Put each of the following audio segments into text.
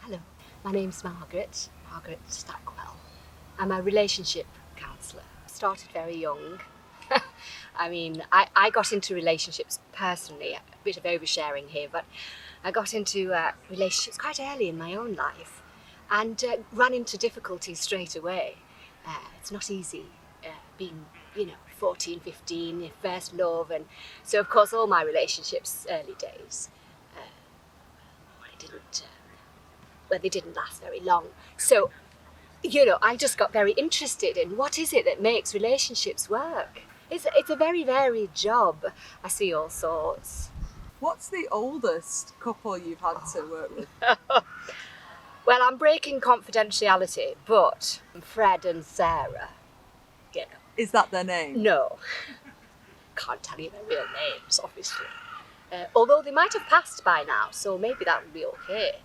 Hello, my name's Margaret Stackwell. I'm a relationship counsellor. Started very young. I got into relationships personally, a bit of oversharing here, but I got into relationships quite early in my own life and ran into difficulties straight away. It's not easy being, 14, 15, your first love, and so of course all my relationships, early days, they didn't last very long. So, I just got very interested in what is it that makes relationships work. It's a very varied job. I see all sorts. What's the oldest couple you've had to work with? Well, I'm breaking confidentiality, but Fred and Sarah, Is that their name? No. Can't tell you their real names, obviously. Although they might have passed by now, so maybe that would be okay.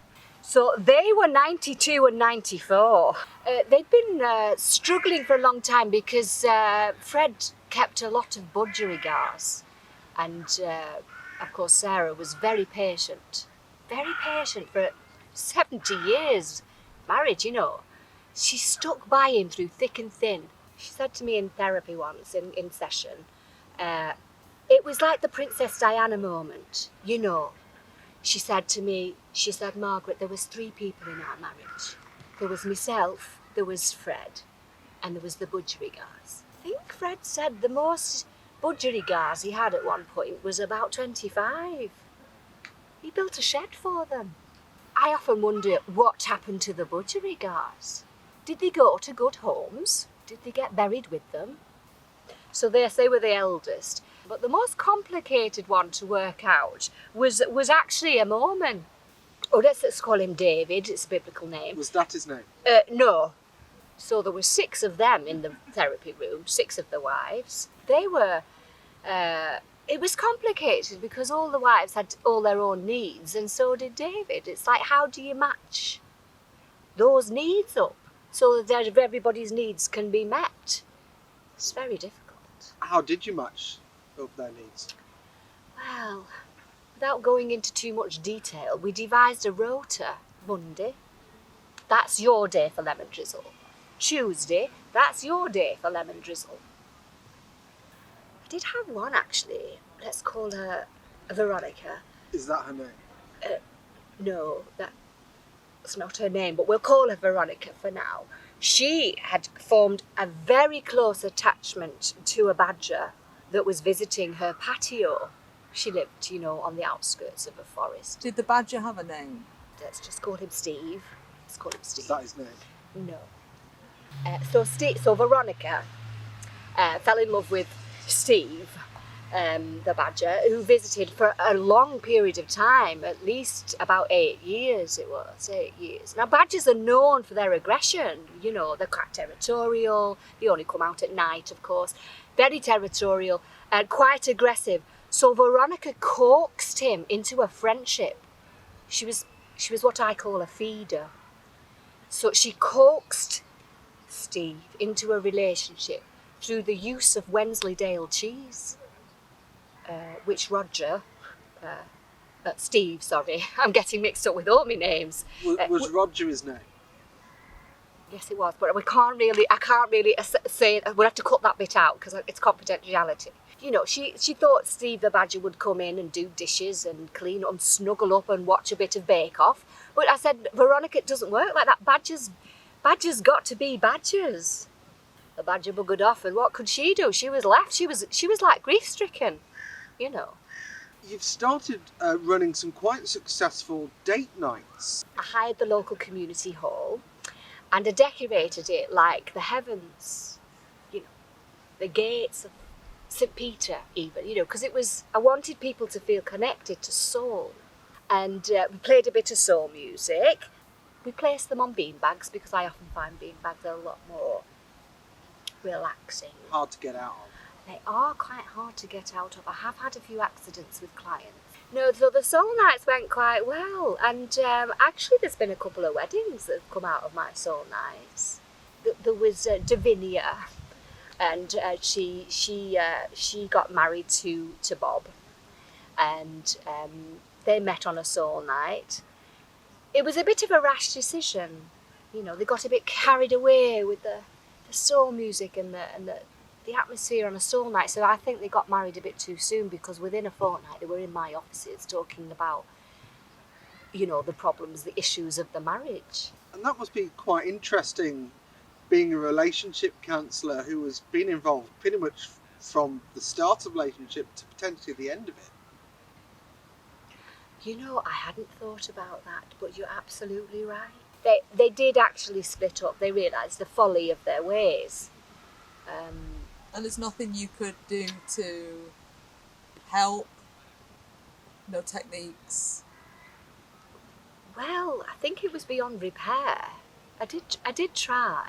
So they were 92 and 94. They'd been struggling for a long time because Fred kept a lot of budgerigars. And of course Sarah was very patient for 70 years marriage, She stuck by him through thick and thin. She said to me in therapy once, in session, it was like the Princess Diana moment, She said to me, Margaret, there was 3 people in our marriage. There was myself, there was Fred, and there was the budgerigars. I think Fred said the most budgerigars he had at one point was about 25. He built a shed for them. I often wonder what happened to the budgerigars. Did they go to good homes? Did they get buried with them? So they were the eldest. But the most complicated one to work out was actually a Mormon. Oh, let's call him David. It's a biblical name. Was that his name? No. So there were 6 of them in the therapy room, 6 of the wives. They were... it was complicated because all the wives had all their own needs, and so did David. It's like, how do you match those needs up so that everybody's needs can be met? It's very difficult. How did you match up their needs? Well, without going into too much detail, we devised a rota. Monday, that's your day for lemon drizzle. Tuesday, that's your day for lemon drizzle. I did have one, actually. Let's call her Veronica. Is that her name? No, that's not her name, but we'll call her Veronica for now. She had formed a very close attachment to a badger that was visiting her patio. She lived, on the outskirts of a forest. Did the badger have a name? Let's just call him Steve. Let's call him Steve. Is that his name? No. So Veronica fell in love with Steve, the badger, who visited for a long period of time, at least about 8 years it was, 8 years. Now, badgers are known for their aggression, they're quite territorial, they only come out at night, of course, very territorial and quite aggressive. So Veronica coaxed him into a friendship. She was what I call a feeder. So she coaxed Steve into a relationship through the use of Wensleydale cheese, which Steve, sorry, I'm getting mixed up with all my names. Was Roger his name? Yes, it was, but I can't really say it. We'll have to cut that bit out because it's confidentiality. She thought Steve the badger would come in and do dishes and clean and snuggle up and watch a bit of Bake Off. But I said, Veronica, it doesn't work like that. Badgers got to be badgers. The badger buggered off, and what could she do? She was left. She was like grief-stricken, You've started running some quite successful date nights. I hired the local community hall and I decorated it like the heavens, the gates of St. Peter even, because I wanted people to feel connected to soul. And we played a bit of soul music. We placed them on beanbags because I often find beanbags are a lot more relaxing. Hard to get out of. They are quite hard to get out of. I have had a few accidents with clients. No, so the soul nights went quite well, and actually there's been a couple of weddings that have come out of my soul nights. There was Davinia, and she got married to Bob, and they met on a soul night. it was a bit of a rash decision. You know, they got a bit carried away with the soul music and the atmosphere on a soul night. So I think they got married a bit too soon, because within a fortnight they were in my offices talking about, you know, the problems, the issues of the marriage. And that must be quite interesting, being a relationship counsellor who has been involved pretty much from the start of a relationship to potentially the end of it. You know, I hadn't thought about that, but you're absolutely right. They did actually split up. They realised the folly of their ways. And there's nothing you could do to help? No techniques? Well, I think it was beyond repair. I did try.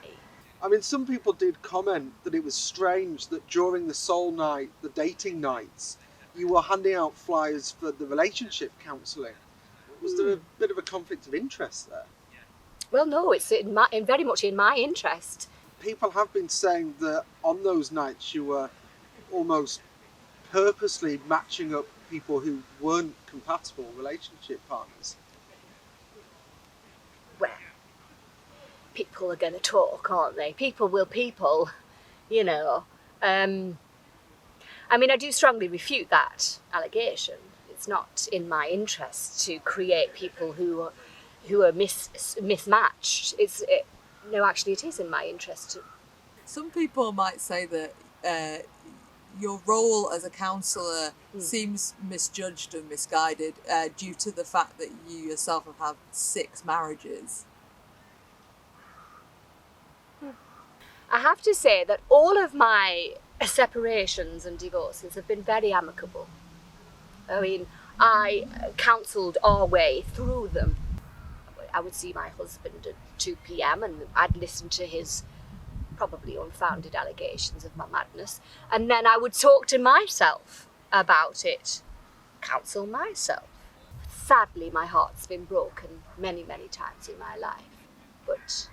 I mean, some people did comment that it was strange that during the soul night, the dating nights, you were handing out flyers for the relationship counselling. Was there a bit of a conflict of interest there? Well, no, it's very much in my interest. People have been saying that on those nights you were almost purposely matching up people who weren't compatible relationship partners. Well, people are going to talk, aren't they? People will people, you know. I mean, I do strongly refute that allegation. It's not in my interest to create people who are mismatched. No, actually, it is in my interest to. Some people might say that your role as a counsellor seems misjudged and misguided due to the fact that you yourself have had 6 marriages. I have to say that all of my separations and divorces have been very amicable. I mean, I counselled our way through them. I would see my husband at 2 p.m. and I'd listen to his probably unfounded allegations of my madness, and then I would talk to myself about it, counsel myself. Sadly, my heart's been broken many, many times in my life, but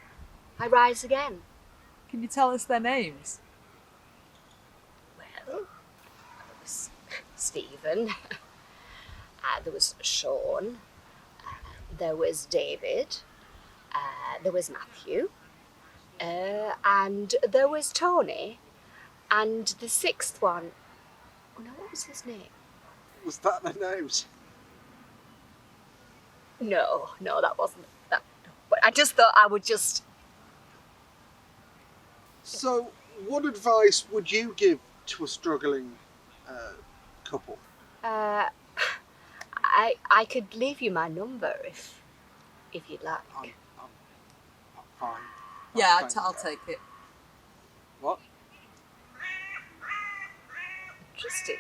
I rise again. Can you tell us their names? Well, there was Stephen, there was Sean, there was David, there was Matthew, and there was Tony, and the 6th one, oh no, what was his name? Was that their names? No, that wasn't that. But I just thought I would just. So, what advice would you give to a struggling couple? I could leave you my number if you'd like. I'm fine. Yeah, Thanks. I'll take it. What? Interesting.